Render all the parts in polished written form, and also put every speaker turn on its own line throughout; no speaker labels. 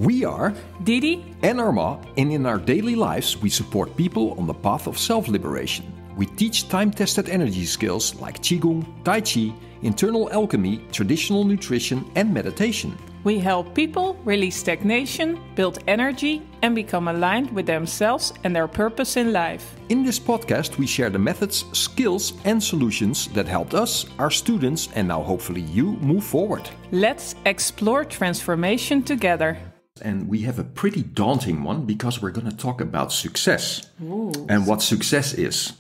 We are
Didi
and Arma, and in our daily lives we support people on the path of self-liberation. We teach time-tested energy skills like Qigong, Tai Chi, internal alchemy, traditional nutrition and meditation.
We help people release stagnation, build energy, and become aligned with themselves and their purpose in life.
In this podcast, we share the methods, skills, and solutions that helped us, our students, and now hopefully you move forward.
Let's explore transformation together.
And we have a pretty daunting one because we're going to talk about success.
Ooh.
And what success is.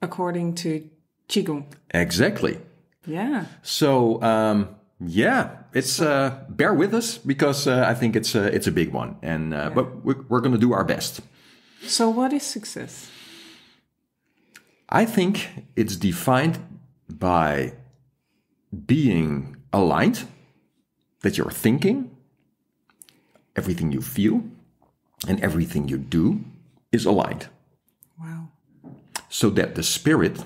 According to Qigong.
Exactly.
Yeah.
So, it's bear with us because I think it's a big one, and but we're going to do our best.
So, what is success?
I think it's defined by being aligned, that you're thinking, everything you feel, and everything you do is aligned.
Wow.
So that the spirit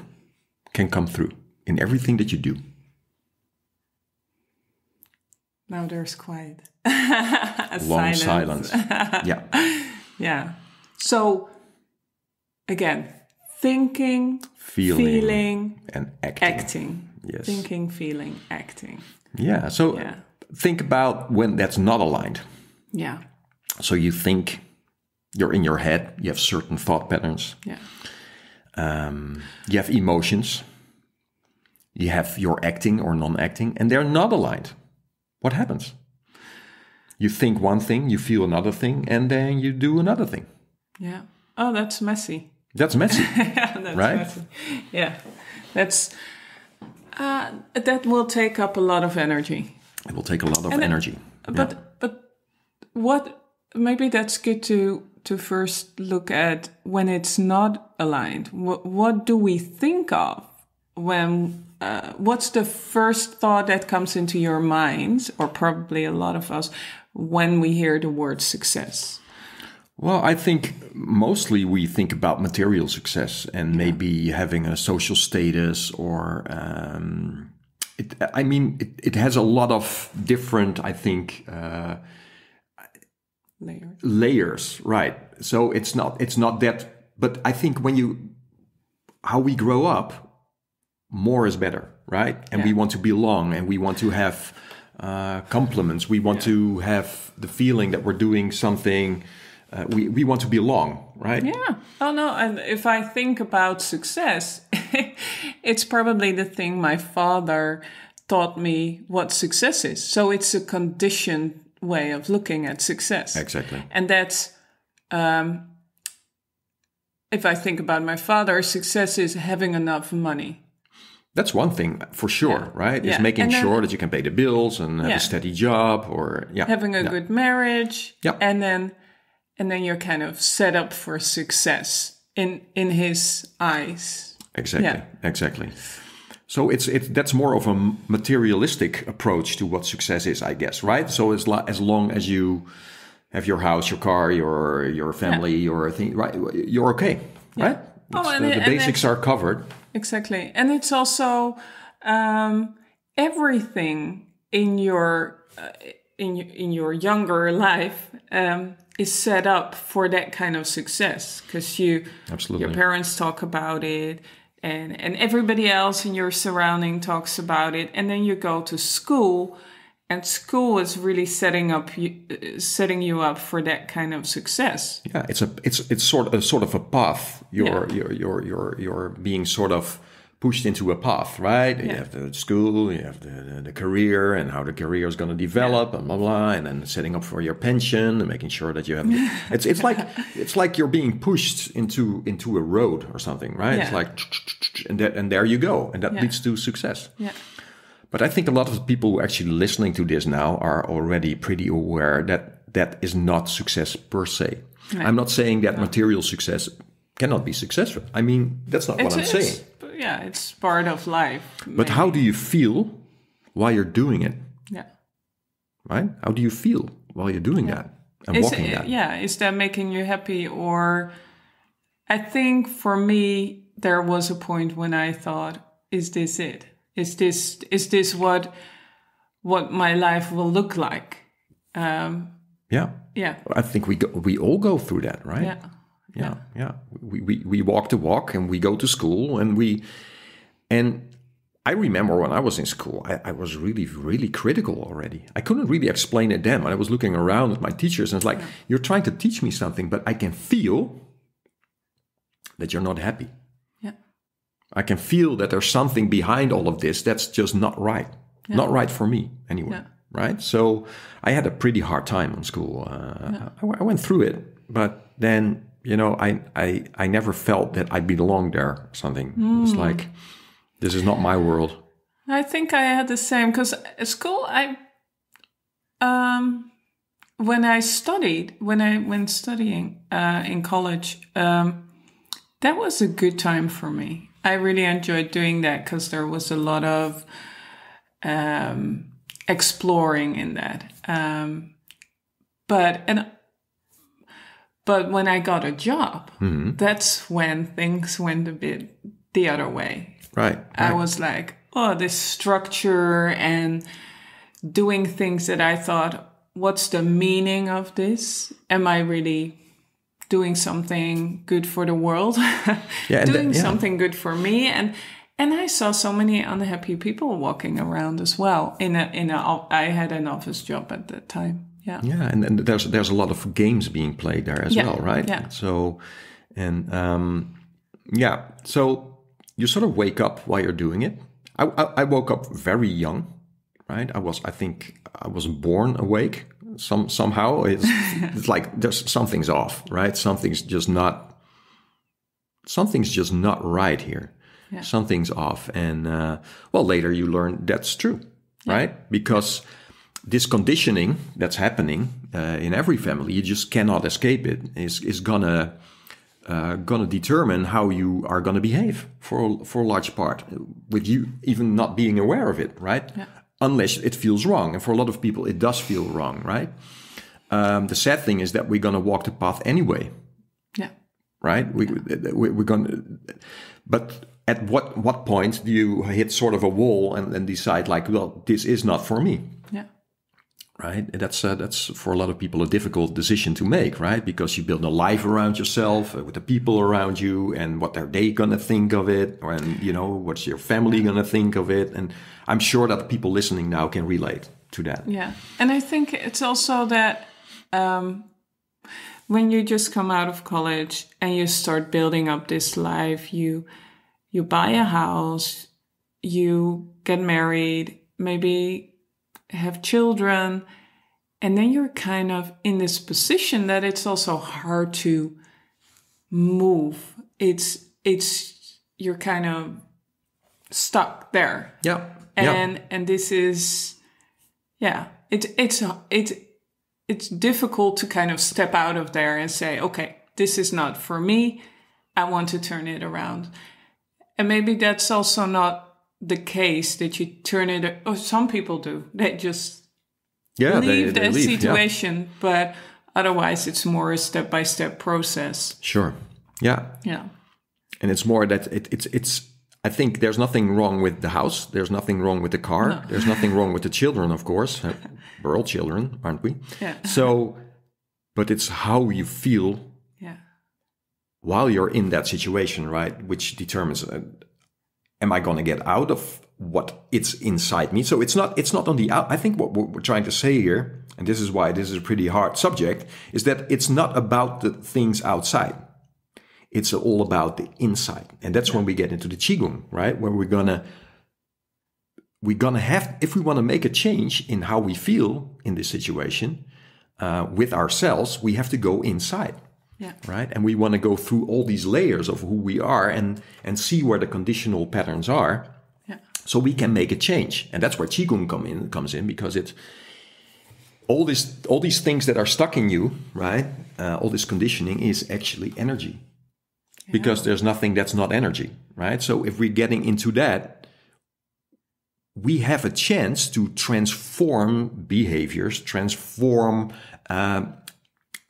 can come through in everything that you do.
Now there's quiet. A
long silence. Yeah.
Yeah. So, again, thinking, feeling
and acting.
Acting.
Yes.
Thinking, feeling, acting.
Yeah. So think about when that's not aligned.
Yeah.
So you think, you're in your head, you have certain thought patterns.
Yeah.
You have emotions. You have your acting or non-acting, and they're not aligned. What happens? You think one thing, you feel another thing, and then you do another thing.
Yeah. Oh, that's messy.
That's messy.
Yeah, that's
right?
Messy. Yeah. That's that will take up a lot of energy.
It will take a lot of energy.
But what, maybe that's good to first look at when it's not aligned. What do we think of when? What's the first thought that comes into your mind, or probably a lot of us, when we hear the word success?
Well, I think mostly we think about material success and maybe having a social status, or it has a lot of different, I think, layers, right? So it's not that, but I think how we grow up, more is better, right? And we want to belong, and we want to have compliments. We want to have the feeling that we're doing something. We want to belong, right?
Yeah. Oh, no. And if I think about success, it's probably the thing my father taught me what success is. So it's a conditioned way of looking at success.
Exactly.
And that's, if I think about my father, success is having enough money.
That's one thing for sure, right? It's making sure that you can pay the bills and have a steady job, or
having a good marriage.
Yeah.
And then you're kind of set up for success in his eyes.
Exactly.
Yeah.
Exactly. So that's more of a materialistic approach to what success is, I guess, right? So as long as you have your house, your car, your family, your thing, right? You're okay, right? The basics are covered.
Exactly. And it's also everything in your younger life is set up for that kind of success, because your parents talk about it, and everybody else in your surrounding talks about it, and then you go to school, and school is really setting you up for that kind of success.
Yeah, it's sort of a path. You're being sort of pushed into a path, right? Yeah. You have the school, you have the career, and how the career is going to develop, and blah blah, and then setting up for your pension and making sure that you have. It's like you're being pushed into a road or something, right?
Yeah.
It's like, and there you go, and that leads to success.
Yeah.
But I think a lot of the people who are actually listening to this now are already pretty aware that is not success per se. No. I'm not saying that material success cannot be successful. I mean, that's not what I'm saying.
Yeah, it's part of life.
But how do you feel while you're doing it?
Yeah.
Right? How do you feel while you're doing that and walking that?
Yeah, is that making you happy? Or I think for me, there was a point when I thought, is this it? Is this what my life will look like?
Yeah.
Yeah.
I think we all go through that, right?
Yeah.
We walk the walk, and we go to school, and I remember when I was in school, I was really, really critical already. I couldn't really explain it then. When I was looking around at my teachers, and it's like, you're trying to teach me something, but I can feel that you're not happy.
Yeah.
I can feel that there's something behind all of this that's just not right.
Yeah.
Not right for me anyway.
Yeah.
Right? So I had a pretty hard time on school. I went through it, but then, I never felt that I belonged there or something. It was like, this is not my world.
I think I had the same, because at school, when studying in college, that was a good time for me. I really enjoyed doing that because there was a lot of exploring in that. But when I got a job, that's when things went a bit the other way.
Right.
I was like, oh, this structure and doing things that I thought, what's the meaning of this? Am I really doing something good for the world? Something good for me? And I saw so many unhappy people walking around as well. I had an office job at that time. Yeah.
Yeah, and there's a lot of games being played there as well, right?
Yeah.
So, and so you sort of wake up while you're doing it. I woke up very young, right? I think I was born awake. Somehow it's like something's off, right? Something's just not right here.
Yeah.
Something's off, and later you learn that's true, right? Because this conditioning that's happening in every family, you just cannot escape it. Is gonna determine how you are gonna behave for a large part, with you even not being aware of it, right?
Yeah.
Unless it feels wrong, and for a lot of people, it does feel wrong, right? The sad thing is that we're gonna walk the path anyway.
Yeah.
Right. We're gonna, but at what point do you hit sort of a wall and decide like, well, this is not for me?
Yeah.
Right. That's for a lot of people a difficult decision to make, right? Because you build a life around yourself, with the people around you, and what are they gonna think of it, and what's your family gonna think of it? And I'm sure that people listening now can relate to that.
Yeah, and I think it's also that when you just come out of college and you start building up this life, you buy a house, you get married, maybe have children, and then you're kind of in this position that it's also hard to move. You're kind of stuck there.
Yeah.
And this is, it's difficult to kind of step out of there and say, okay, this is not for me. I want to turn it around. And maybe that's also not the case that you turn it, or some people do. They just leave the situation, but otherwise it's more a step-by-step process.
Sure. Yeah.
Yeah.
And it's more that it's I think there's nothing wrong with the house. There's nothing wrong with the car. No. There's nothing wrong with the children, of course. We're all children, aren't we?
Yeah.
So, but it's how you feel while you're in that situation, right? Which determines, am I going to get out of what it's inside me? So it's not on the out. I think what we're trying to say here, and this is why this is a pretty hard subject, is that it's not about the things outside. It's all about the inside. And that's when we get into the Qigong, right? Where we're gonna have, if we want to make a change in how we feel in this situation with ourselves, we have to go inside.
Yeah.
Right. And we want to go through all these layers of who we are and see where the conditional patterns are.
Yeah.
So we can make a change. And that's where Qigong comes in, because it's all these things that are stuck in you, right? All this conditioning is actually energy. Yeah. Because there's nothing that's not energy, right? So if we're getting into that, we have a chance to transform behaviors, transform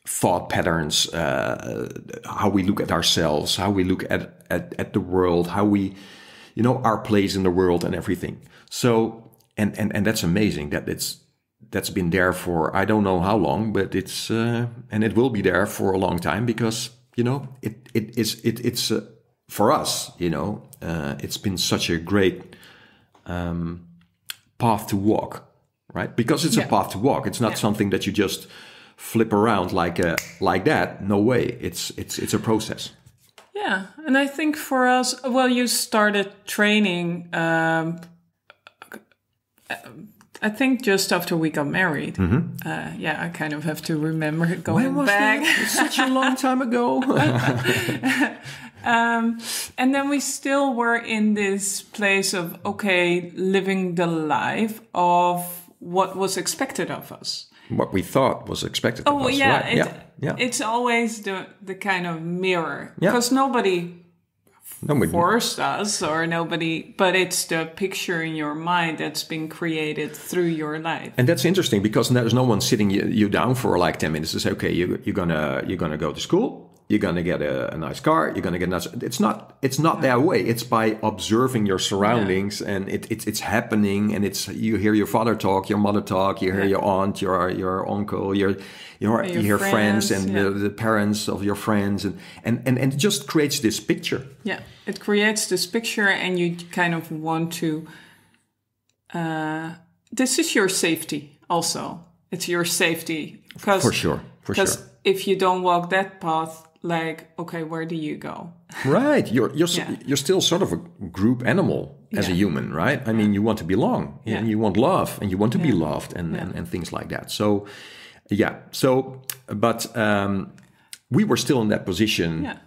thought patterns, how we look at ourselves, how we look at the world, how we, our place in the world and everything. So, and that's amazing that that's been there for I don't know how long, but it's and it will be there for a long time because it's for us, it's been such a great path to walk, right? Because it's a path to walk. It's not something that you just flip around like that. No way. It's a process.
Yeah, and I think for us, well, you started training. I think just after we got married.
Mm-hmm.
I kind of have to remember going
when was
back.
That? It's such a long time ago.
And then we still were in this place of, okay, living the life of what was expected of us.
What we thought was expected of us.
Yeah,
right?
It's always the kind of mirror. Because nobody forced us or nobody, but it's the picture in your mind that's been created through your life.
And that's interesting because there's no one sitting you down for like 10 minutes to say, okay, you're gonna go to school, you're gonna get a nice car, you're gonna get a nice. It's not that way. It's by observing your surroundings and it's happening, and you hear your father talk, your mother talk, you hear your aunt, your uncle, you hear friends and the parents of your friends, and it just creates this picture. Yeah,
it creates this picture, and you kind of want to. This is your safety, also. It's your safety
for sure.
Because if you don't walk that path, like, okay, where do you go?
Right, you're still sort of a group animal as a human, right? I mean, you want to belong, and you want love, and you want to be loved, and things like that. So. Yeah. So, but we were still in that position.
Yeah.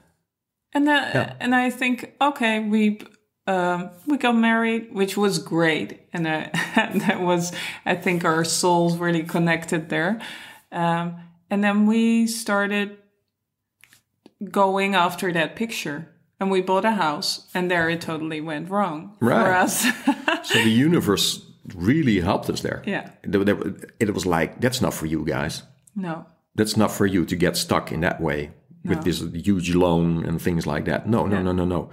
And I think, okay, we got married, which was great, and that was, I think, our souls really connected there. And then we started going after that picture, and we bought a house, and there it totally went wrong for us.
So the universe really helped us there.
Yeah.
It was like, that's not for you guys.
No.
That's not for you to get stuck in that way with this huge loan and things like that. No.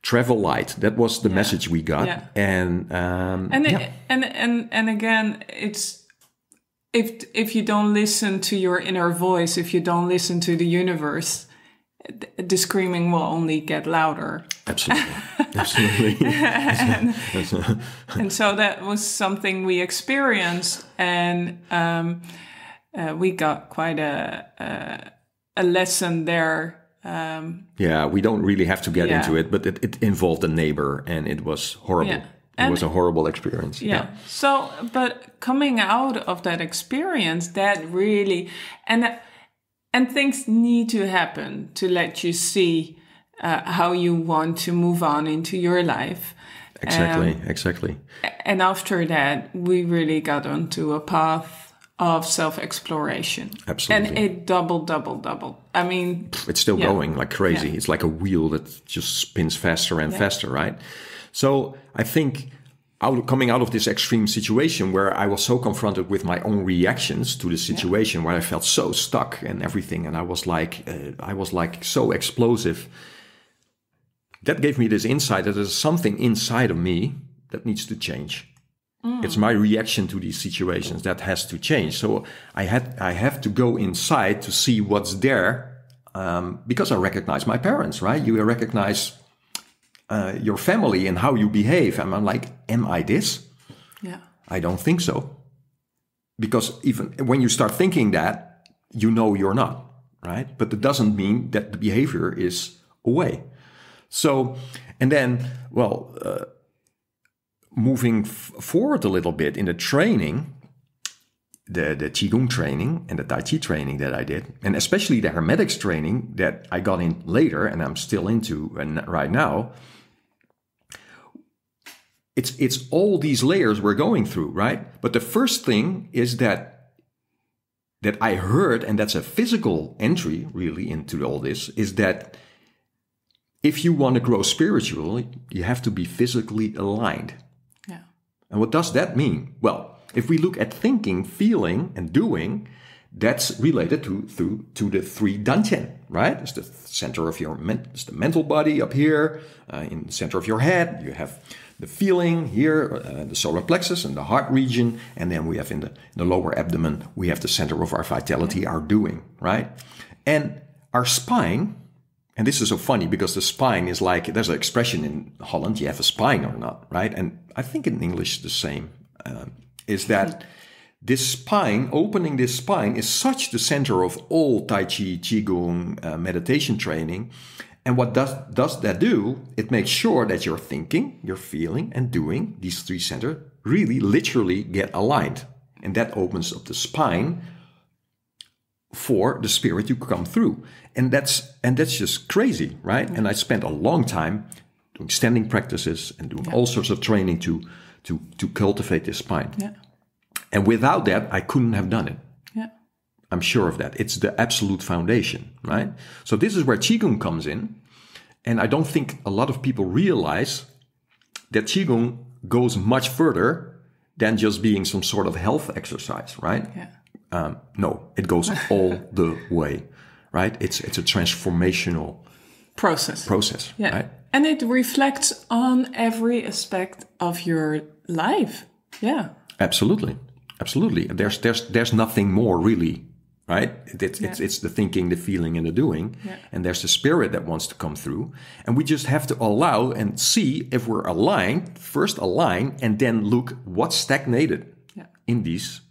Travel light. That was the message we got. Yeah. And
again, it's if you don't listen to your inner voice, if you don't listen to the universe, the screaming will only get louder.
Absolutely.
And so that was something we experienced, and we got quite a lesson there.
We don't really have to get into it, but it involved a neighbor, and it was horrible. Yeah. It was a horrible experience.
Yeah. So, but coming out of that experience, that really, and things need to happen to let you see how you want to move on into your life.
Exactly.
And after that, we really got onto a path of self-exploration.
Absolutely.
And it doubled. I mean...
It's still going like crazy. Yeah. It's like a wheel that just spins faster and faster, right? So I think coming out of this extreme situation where I was so confronted with my own reactions to the situation, where I felt so stuck and everything, and I was like so explosive. That gave me this insight that there's something inside of me that needs to change. It's my reaction to these situations that has to change. So I have to go inside to see what's there, because I recognize my parents, right? You recognize your family and how you behave. And I'm like, am I this?
Yeah.
I don't think so. Because even when you start thinking that, you're not, right? But that doesn't mean that the behavior is away. So, and then, moving forward a little bit in the training, the Qigong training and the Tai Chi training that I did, and especially the Hermetics training that I got in later and I'm still into right now, it's all these layers we're going through, right? But the first thing is that I heard, and that's a physical entry really into all this, is that if you want to grow spiritually, you have to be physically aligned.
Yeah.
And what does that mean? Well, if we look at thinking, feeling, and doing, that's related to the three dantian, right? It's the center of it's the mental body up here. In the center of your head, you have the feeling here, the solar plexus and the heart region. And then we have in the lower abdomen, we have the center of our vitality, our doing, right? And our spine, and this is so funny because the spine is like, there's an expression in Holland, you have a spine or not, right? And I think in English the same, is that this spine, opening this spine is such the center of all Tai Chi, Qigong, meditation training. And what does that do? It makes sure that your thinking, your feeling, and doing, these three centers, really literally get aligned. And that opens up the spine for the spirit to come through. And that's just crazy, right? And I spent a long time doing standing practices and doing all sorts of training to cultivate this spine. Yeah. And without that, I couldn't have done it. Yeah. I'm sure of that. It's the absolute foundation, right? So this is where Qigong comes in. And I don't think a lot of people realize that Qigong goes much further than just being some sort of health exercise, right? Yeah. No, it goes all the way, right? It's a transformational process, yeah. Right?
And it reflects on every aspect of your life. Yeah.
Absolutely. There's nothing more really, right? It's the thinking, the feeling, and the doing. Yeah. And there's the spirit that wants to come through. And we just have to allow and see if we're aligned, first align, and then look what's stagnated on these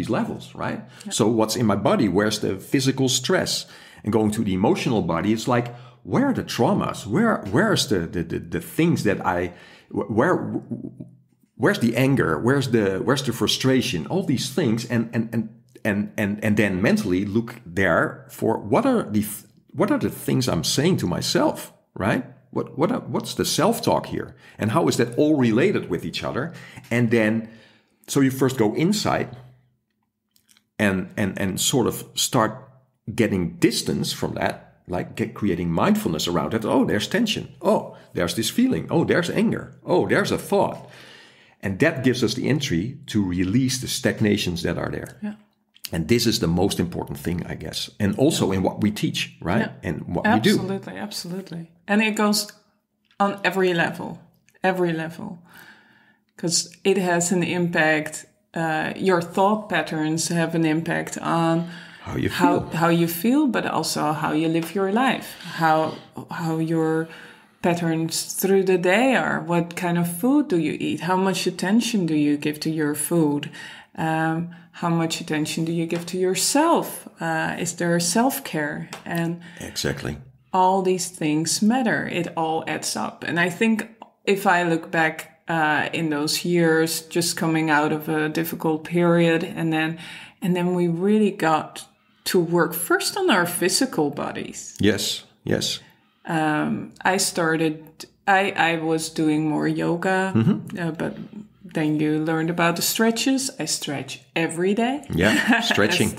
levels, right? Yeah. So what's in my body? Where's the physical stress? And going to the emotional body, it's like, where are the traumas? Where's the things that where's the anger? Where's the frustration? All these things, and then mentally look there for what are the things I'm saying to myself, right? What's the self-talk here, and how is that all related with each other? And then, so you first go inside, and sort of start getting distance from that. Like creating mindfulness around it. Oh, there's tension. Oh, there's this feeling. Oh, there's anger. Oh, there's a thought. And that gives us the entry to release the stagnations that are there. Yeah. And this is the most important thing, I guess. And also in what we teach, right? Yeah. And what we do.
Absolutely. And it goes on every level. Because it has an impact. Your thought patterns have an impact on how you feel, but also how you live your life, how your patterns through the day are. What kind of food do you eat? How much attention do you give to your food? How much attention do you give to yourself? Is there self-care? And
exactly,
all these things matter. It all adds up. And I think if I look back in those years, just coming out of a difficult period, and then we really got to work first on our physical bodies.
Yes.
I was doing more yoga, but then you learned about the stretches. I stretch every day.
Yeah, stretching.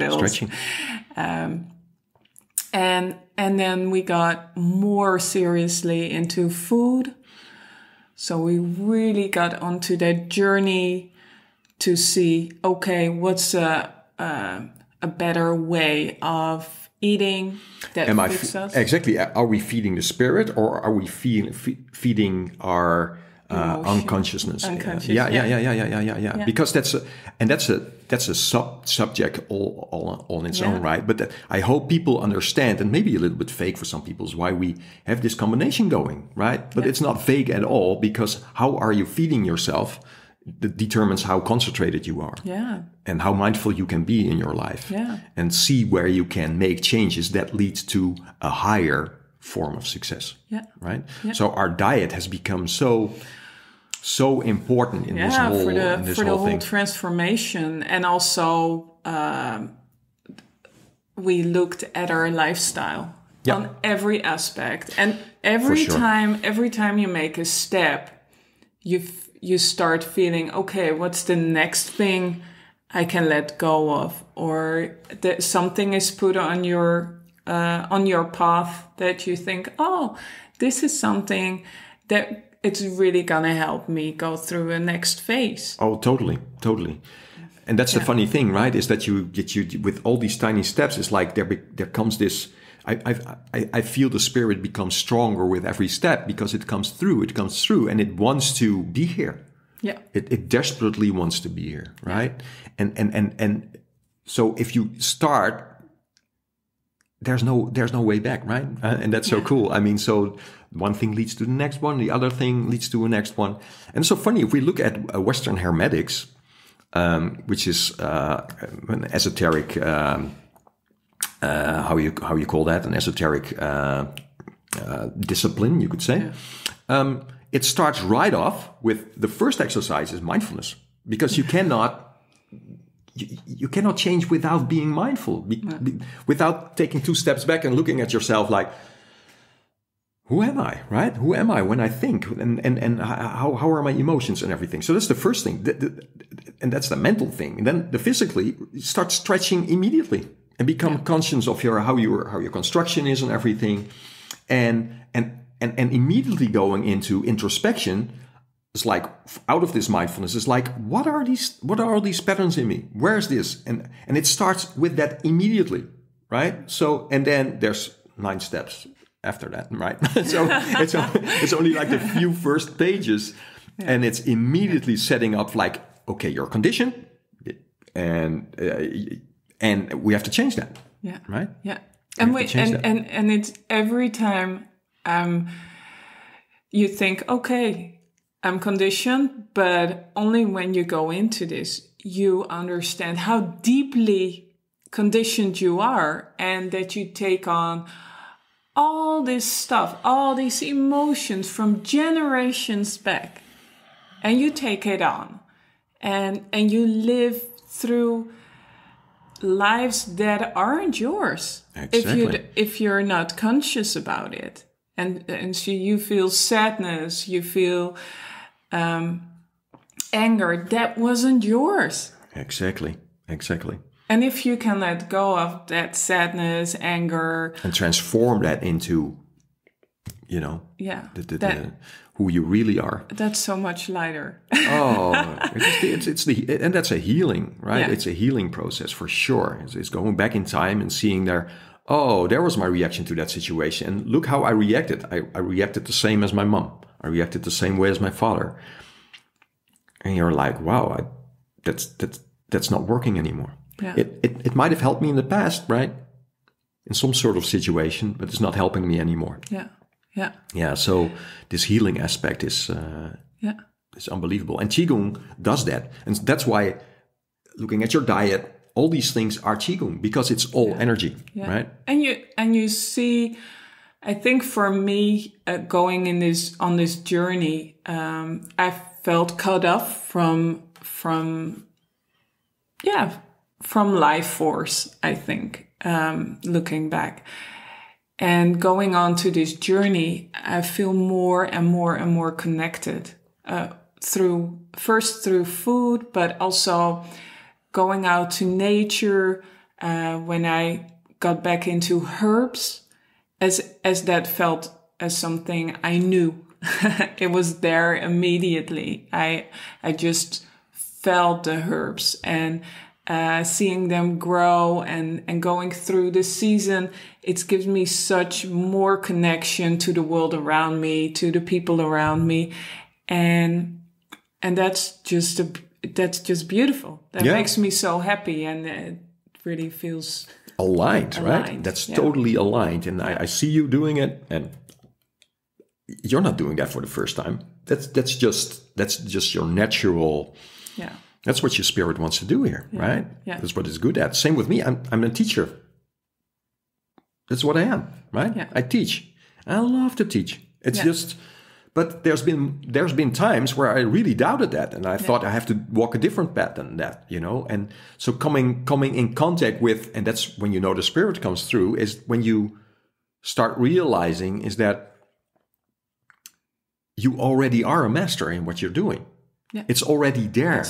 And then we got more seriously into food. So we really got onto that journey to see, okay, what's a better way of eating that fits us?
Exactly. Are we feeding the spirit, or are we feeding our unconsciousness? Yeah. Because that's a subject all on its own, right? But I hope people understand, and maybe a little bit vague for some people, is why we have this combination going, right? But it's not vague at all, because how are you feeding yourself that determines how concentrated you are, and how mindful you can be in your life, and see where you can make changes that leads to a higher form of success, right? Yeah. So our diet has become so important in this whole
transformation, and also we looked at our lifestyle on every aspect, and every time you make a step, you start feeling, okay, what's the next thing I can let go of, or that something is put on your path that you think, oh, this is something that it's really gonna help me go through a next phase.
Oh, totally. And that's the funny thing, right? Is that you with all these tiny steps, it's like there comes this I feel the spirit becomes stronger with every step because it comes through, and it wants to be here.
Yeah.
It desperately wants to be here, right? And so if you start, there's no way back, right? And that's so cool. I mean, so one thing leads to the next one, the other thing leads to the next one. And it's so funny, if we look at Western hermetics, which is an esoteric, how you call that, an esoteric discipline, you could say. Yeah. It starts right off with the first exercise is mindfulness, because you cannot change without being mindful, without taking 2 steps back and looking at yourself like, who am I, right? Who am I when I think, and how are my emotions and everything? So that's the first thing, and that's the mental thing. And then the physically, start stretching immediately and become conscious of how your construction is and everything, and immediately going into introspection. It's like, out of this mindfulness, it's like, what are all these patterns in me? Where is this? And it starts with that immediately, right? So, and then there's 9 steps after that, right? So it's only like the few first pages, and it's immediately setting up like, okay, you're conditioned, and we have to change that. Yeah. Right.
Yeah. And it's every time you think, okay, I'm conditioned, but only when you go into this, you understand how deeply conditioned you are, and that you take on all this stuff, all these emotions from generations back, and you take it on, and you live through lives that aren't yours.
Exactly.
If you're not conscious about it, and so you feel sadness, you feel anger that wasn't yours.
Exactly.
And if you can let go of that sadness, anger,
and transform that into, who you really are,
that's so much lighter.
And that's a healing, right?
Yeah.
It's a healing process for sure. It's going back in time and seeing there was my reaction to that situation, and look how I reacted. I reacted the same as my mom. I reacted the same way as my father. And you're like, wow, that's not working anymore. Yeah. It might have helped me in the past, right? In some sort of situation, but it's not helping me anymore.
Yeah. Yeah.
Yeah. So this healing aspect is unbelievable. And Qigong does that. And that's why, looking at your diet, all these things are Qigong, because it's all energy, right?
And you see, I think for me, going on this journey, I felt cut off from life force, I think, looking back. And going on to this journey, I feel more and more and more connected, through food, but also going out to nature. When I got back into herbs, as that felt as something I knew. It was there immediately. I just felt the herbs, and seeing them grow and going through the season, it gives me such more connection to the world around me, to the people around me, and that's just beautiful. That makes me so happy, and it really feels
aligned, right? That's totally aligned, and I see you doing it, and you're not doing that for the first time. That's just your natural. Yeah. That's what your spirit wants to do here, right? Yeah. That's what it's good at. Same with me. I'm a teacher. That's what I am, right? Yeah. I teach. I love to teach. It's just, but there's been times where I really doubted that, and I thought I have to walk a different path than that, And so coming in contact with, and that's when the spirit comes through, is when you start realizing is that you already are a master in what you're doing. Yeah. It's already there,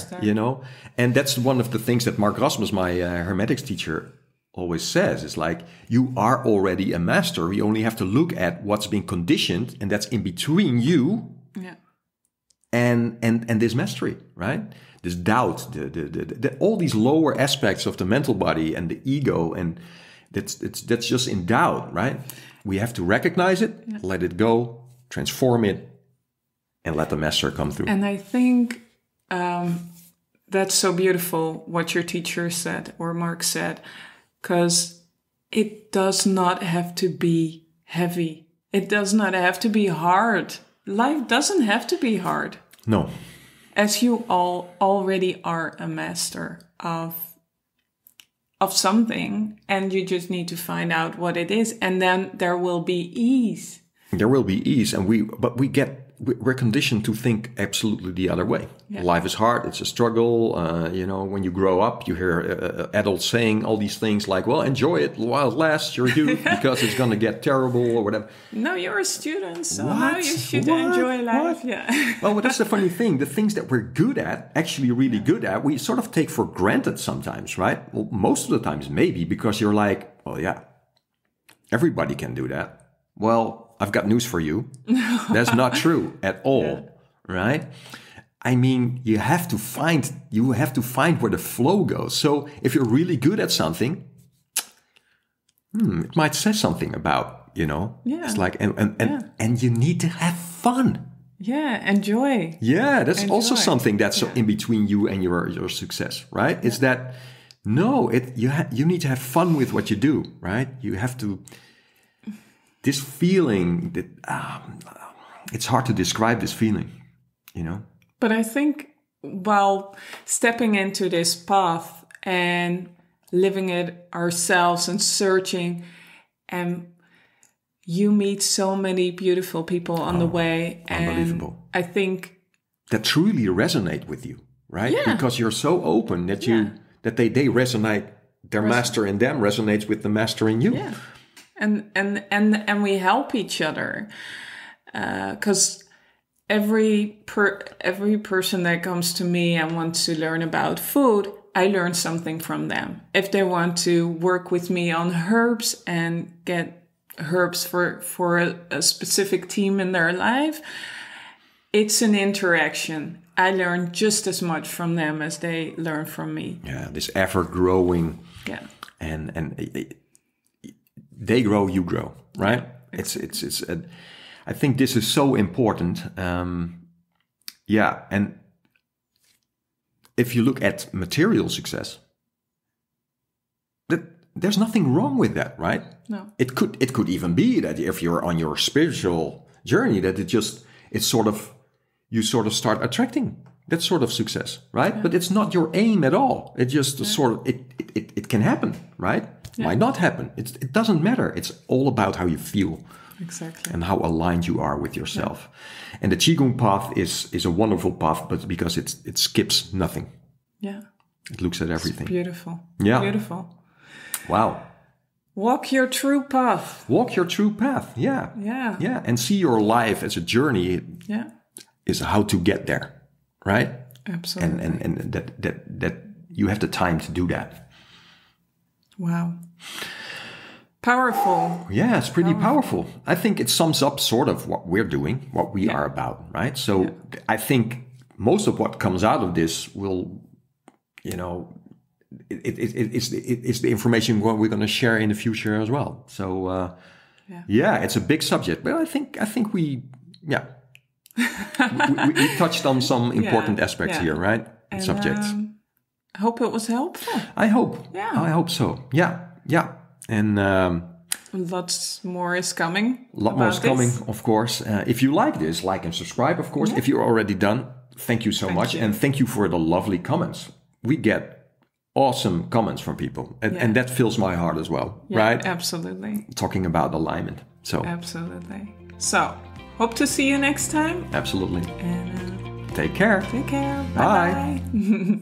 And that's one of the things that Mark Rasmus, my hermetics teacher, always says. It's like, you are already a master. You only have to look at what's being conditioned, and that's in between you and this mastery, right? This doubt, all these lower aspects of the mental body and the ego, and that's just in doubt, right? We have to recognize it, let it go, transform it, and let the master come through.
And I think that's so beautiful what your teacher said or Mark said, because it does not have to be heavy. It does not have to be hard. Life doesn't have to be hard.
No.
As you all already are a master of something, and you just need to find out what it is, and then there will be ease.
There will be ease, and we're conditioned to think absolutely the other way. Yeah. Life is hard. It's a struggle. When you grow up, you hear adults saying all these things like, well, enjoy it while it lasts, your youth, because it's going to get terrible or whatever.
No, you're a student, so now you should enjoy life.
What?
Yeah.
Well, that's the funny thing. The things that we're good at, actually really good at, we sort of take for granted sometimes, right? Well, most of the times maybe, because you're like, well, yeah, everybody can do that. Well, I've got news for you. That's not true at all, right? I mean, you have to find where the flow goes. So if you're really good at something, it might say something about, it's like, and you need to have fun.
Yeah, enjoy.
Yeah, that's also something that's in between you and your success, right? Is that, you need to have fun with what you do, right? You have to... This feeling that it's hard to describe this feeling,
But I think while stepping into this path and living it ourselves and searching, and you meet so many beautiful people on the way.
Unbelievable.
And I think
that truly resonate with you, right?
Yeah.
Because you're so open that they resonate. Their master in them resonates with the master in you.
Yeah. And we help each other, because every person that comes to me and wants to learn about food, I learn something from them. If they want to work with me on herbs and get herbs for a specific team in their life, it's an interaction. I learn just as much from them as they learn from me.
Yeah, this ever growing.
Yeah,
and. They grow, you grow, right?
Exactly.
I think this is so important. And if you look at material success, there's nothing wrong with that, right?
No.
It could even be that if you're on your spiritual journey, that you sort of start attracting that sort of success, right? Yeah. But it's not your aim at all. It just it can happen, right? Yeah. Might not happen. It doesn't matter. It's all about how you feel.
Exactly.
And how aligned you are with yourself. Yeah. And the Qigong path is a wonderful path, but because it skips nothing.
Yeah.
It looks at everything.
It's beautiful.
Yeah.
Beautiful.
Wow.
Walk your true path.
Walk your true path. Yeah.
Yeah.
Yeah. And see your life as a journey.
Yeah.
Is how to get there. Right?
Absolutely.
And that you have the time to do that.
Wow. Powerful.
Yeah, it's pretty powerful. I think it sums up sort of what we're doing, what we are about, right? So I think most of what comes out of this will, it's the information we're going to share in the future as well. So, it's a big subject, but I think we touched on some important aspects here, right?
And,
subjects.
I hope it was helpful.
I hope.
Yeah.
I hope so. Yeah. Yeah. And
lots more is coming.
A lot more is coming, of course. If you like this, like and subscribe, of course. Yeah. If you're already done, thank you so much. And thank you for the lovely comments. We get awesome comments from people. And that fills my heart as well, right?
Absolutely.
Talking about alignment. So
absolutely. So, hope to see you next time.
Absolutely.
And
take care.
Take care.
Bye.
Bye.